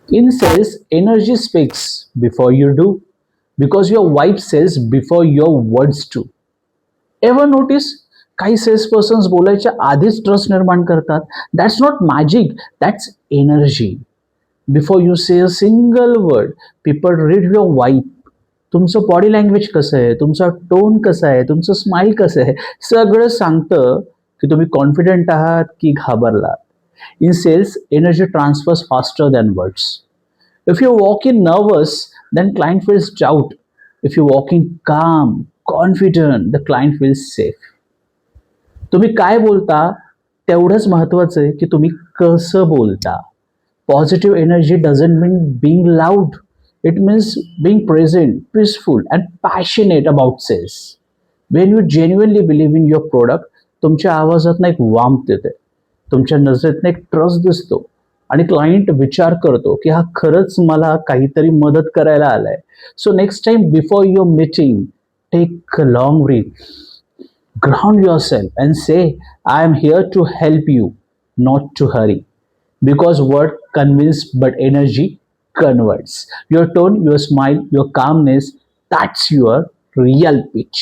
In sales, energy speaks before you do because your wife sells before your words do. Ever notice काही cells persons बोलायच्या आधीच trust निर्माण करतात. That's not magic, that's energy. Before you say a single word, people read your vibe. तुमचं body language कसं आहे, तुमचा tone कसा आहे, तुमचं स्माईल कसं आहे, सगळं सांगतं की तुम्ही कॉन्फिडंट आहात की घाबरलात. In sales, energy transfers faster than words. If you walk in nervous, then client feels doubt. If you walk in calm, confident, the client feels safe. तुम्ही काय बोलता तेवढंच महत्वाचं आहे की तुम्ही कसं बोलता. Positive energy doesn't mean being loud. It means being present, peaceful, and passionate about sales. When you genuinely believe in your product, तुमच्या आवाजात एक वार्मथ येते, तुमच्या नजरेत एक ट्रस्ट दिसतो आणि क्लायंट विचार करतो की हा खरंच मला काहीतरी मदत करायला आलाय. So next time before your meeting, take a long breath, ground yourself and say, I am here to help you, not to hurry. Because word convince but energy converts. Your tone, your smile, your calmness, that's your real pitch.